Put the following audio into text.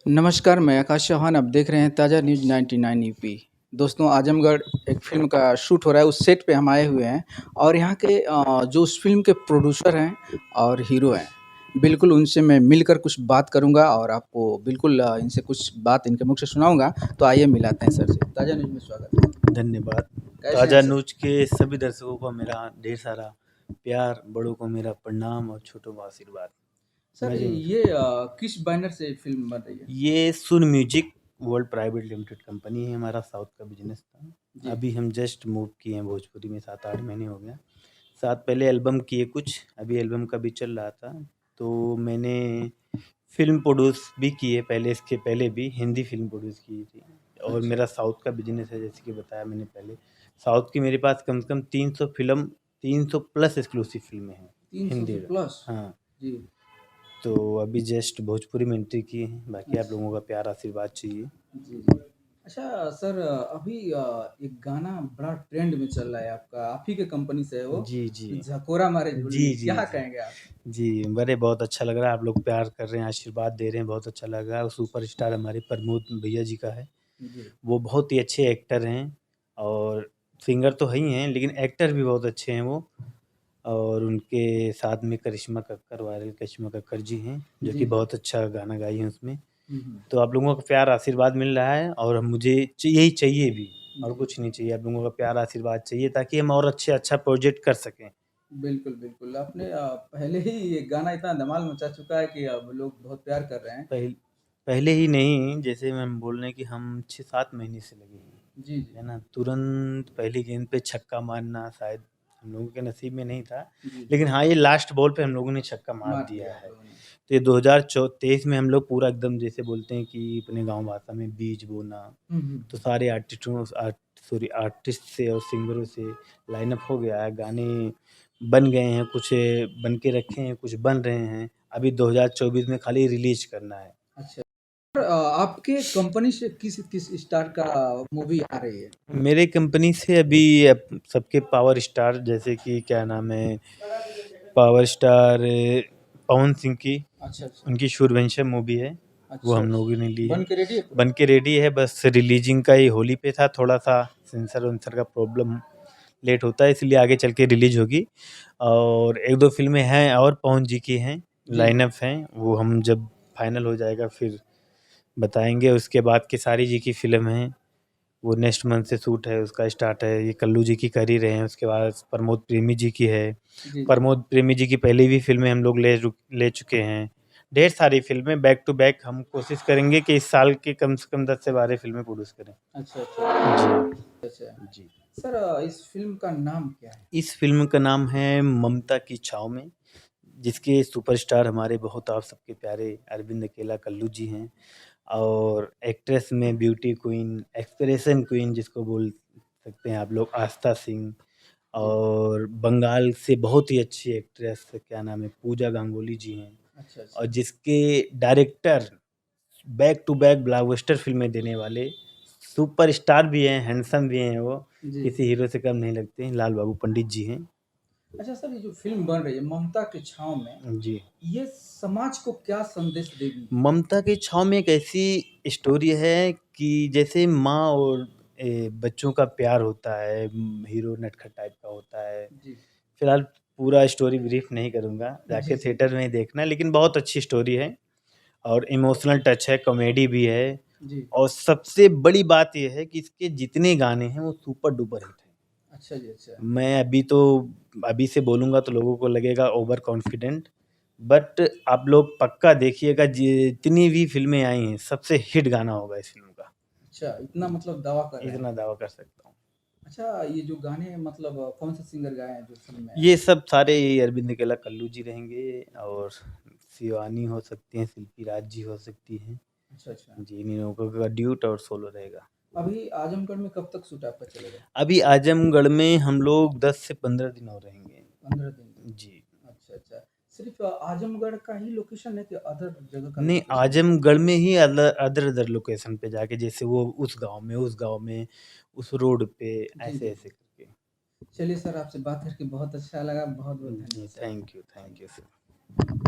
नमस्कार, मैं आकाश चौहान। आप देख रहे हैं ताज़ा न्यूज़ 99 यूपी। दोस्तों, आजमगढ़ एक फ़िल्म का शूट हो रहा है, उस सेट पे हम आए हुए हैं और यहाँ के जो उस फ़िल्म के प्रोड्यूसर हैं और हीरो हैं, बिल्कुल उनसे मैं मिलकर कुछ बात करूँगा और आपको बिल्कुल इनसे कुछ बात इनके मुख से सुनाऊँगा। तो आइए मिलाते हैं सर से। ताज़ा न्यूज़ में स्वागत है। धन्यवाद। कैसे हैं ताज़ा सर? न्यूज़ के सभी दर्शकों को मेरा ढेर सारा प्यार, बड़ों को मेरा प्रणाम और छोटों को आशीर्वाद। सर मज़े में ये किस बैनर से फ़िल्म बन रही है? ये Sun Music World private limited company है, हमारा साउथ का बिजनेस था। जी। अभी हम जस्ट मूव किए हैं भोजपुरी में, 7-8 महीने हो गया। साथ पहले एल्बम किए कुछ, अभी एल्बम का भी चल रहा था। तो मैंने फ़िल्म प्रोड्यूस भी की है पहले, इसके पहले भी हिंदी फ़िल्म प्रोड्यूस की थी। और अच्छा, मेरा साउथ का बिजनेस है, जैसे कि बताया मैंने पहले। साउथ की मेरे पास कम से कम 300 फ़िल्म, 300 प्लस एक्सक्लूसिव फ़िल्में हैं 300 हिंदी से में। प्लस? हाँ, जी। तो अभी जस्ट भोजपुरी में एंट्री की है। बाकी आप अच्छा। लोगों का प्यार आशीर्वाद चाहिए। जी, जी। अच्छा सर, अभी एक गाना बड़ा ट्रेंड में चल रहा है आपका, आप ही के कंपनी से है वो, जी, जी। झकोरा मारे जी, झुल्ली, जी, क्या जी। कहेंगे आप? जी, बड़े बहुत अच्छा लग रहा है, आप लोग प्यार कर रहे हैं, आशीर्वाद दे रहे हैं, बहुत अच्छा लग रहा है। और सुपरस्टार हमारे प्रमोद भैया जी का है। जी। वो बहुत ही अच्छे एक्टर हैं और सिंगर तो है ही हैं, लेकिन एक्टर भी बहुत अच्छे हैं वो। और उनके साथ में करिश्मा कक्कर, वायरल करिश्मा कक्कर जी हैं, जो जी, कि जी। बहुत अच्छा गाना गाई हैं उसमें। हुँ, हुँ। तो आप लोगों का प्यार आशीर्वाद मिल रहा है और मुझे यही चाहिए भी, और जी। कुछ नहीं चाहिए। आप लोगों का प्यार आशीर्वाद चाहिए ताकि हम और अच्छा प्रोजेक्ट कर सकें। बिल्कुल, बिल्कुल। आपने पहले ही ये गाना इतना धमाल मचा चुका है कि अब लोग बहुत प्यार कर रहे हैं। पहल पहले ही नहीं, जैसे हम बोल रहे हैं कि हम 6-7 महीने से लगे हैं, जी, जी। है ना? तुरंत पहली गेंद पे छक्का मारना शायद हम लोगों के नसीब में नहीं था, जी, जी। लेकिन हाँ, ये लास्ट बॉल पे हम लोगों ने छक्का मार मार दिया दिया आप है। लोगों ने। तो ये 2023 में हम लोग पूरा एकदम, जैसे बोलते हैं कि अपने गाँव भाषा में बीज बोना, हुँ, हुँ। तो सारे आर्टिस्ट से और सिंगरों से लाइनअप हो गया है। गाने बन गए हैं, कुछ बन के रखे हैं, कुछ बन रहे हैं। अभी 2024 में खाली रिलीज़ करना है। अच्छा। सर, आपके कंपनी से किस किस स्टार का मूवी आ रही है? मेरे कंपनी से अभी सबके पावर स्टार, जैसे कि क्या नाम है, पावर स्टार पवन सिंह की, अच्छा, अच्छा। उनकी सूर्यवंशम मूवी है, वो अच्छा, हम अच्छा। लोगों ने ली बन है। के रेडी है पूरा? बन के रेडी है, बस रिलीजिंग का ही होली पे था, थोड़ा-सा सेंसर-वेंसर का प्रॉब्लम लेट होता है, इसलिए आगे चल के रिलीज़ होगी। और 1-2 फ़िल्में हैं और पवन जी की हैं, जी, जी। लाइनअप हैं, वो हम जब फाइनल हो जाएगा फिर बताएँगे। उसके बाद खेसारी जी की फ़िल्म है, वो नेक्स्ट मंथ से शूट है, उसका स्टार्ट है। ये कल्लू जी की कर ही रहे हैं। उसके बाद प्रमोद प्रेमी जी की है। जी, जी। प्रमोद प्रेमी जी की पहले भी फ़िल्में हम लोग ले चुके हैं। ढेर सारी फ़िल्में बैक टू बैक हम कोशिश करेंगे कि इस साल के कम से कम 10 से 12 फ़िल्में प्रोड्यूस करें। अच्छा, अच्छा। जी, अच्छा। जी। सर, इस फ़िल्म का नाम क्या है? इस फ़िल्म का नाम है ममता की छाँव में, जिसके सुपरस्टार हमारे बहुत आप सबके प्यारे अरविंद अकेला कल्लू जी हैं। और एक्ट्रेस में ब्यूटी क्वीन, एक्सप्रेशन क्वीन जिसको बोल सकते हैं आप लोग, आस्था सिंह। जी। और बंगाल से बहुत ही अच्छी एक्ट्रेस, क्या नाम है, पूजा गांगुली जी हैं। अच्छा, और अच्छा। जिसके director back to back blockbuster फ़िल्में देने वाले सुपरस्टार भी हैं, हैंडसम भी हैं वो, जी। किसी हीरो से कम नहीं लगते हैं, लाल बाबू पंडित जी हैं। अच्छा सर, ये जो फ़िल्म बन रही है ममता के छाँव में, जी। ये समाज को क्या संदेश देगी? ममता की छाँव में एक ऐसी स्टोरी है कि जैसे माँ और बच्चों का प्यार होता है, हीरो नटखट टाइप का होता है। जी। फिलहाल पूरा स्टोरी ब्रीफ नहीं करूँगा, जी, जाके जी। थिएटर में ही देखना, लेकिन बहुत अच्छी स्टोरी है और इमोशनल टच है, कॉमेडी भी है। जी। और सबसे बड़ी बात ये है कि इसके जितने गाने हैं वो सुपर डुपर हिट हैं। अच्छा जी, अच्छा। मैं अभी से बोलूँगा तो लोगों को लगेगा ओवर कॉन्फिडेंट, बट आप लोग पक्का देखिएगा, जितनी भी फ़िल्में आई हैं, सबसे हिट गाना होगा इस फ़िल्म का। अच्छा, इतना मतलब दावा कर रहे हैं। इतना दावा कर सकता हूँ। अच्छा, ये जो गाने मतलब कौन से सिंगर गाए हैं जो फ़िल्म में आए ये हैं? सब सारे अरविंद केला कल्लू जी रहेंगे और शिवानी हो सकती हैं, शिल्पी राज जी हो सकती हैं। अच्छा, अच्छा। जी, इन लोगों का ड्यूट और सोलो रहेगा। अभी आजमगढ़ में कब तक शूट आपका चलेगा? अभी आजमगढ़ में हम लोग 10 से 15 दिन और रहेंगे। 15 दिन। जी। अच्छा, अच्छा। सिर्फ़ आजमगढ़ का ही लोकेशन है कि अदर जगह का भी नहीं, लोकेशन है? आजमगढ़ में ही अदर लोकेशन पे जाके, जैसे वो उस गाँव में, उस रोड पे, जी, जी। ऐसे-ऐसे करके। चलिए सर, आपसे बात करके बहुत अच्छा लगा। बहुत-बहुत जी, धन्यवाद sir. Thank you thank you. Sir.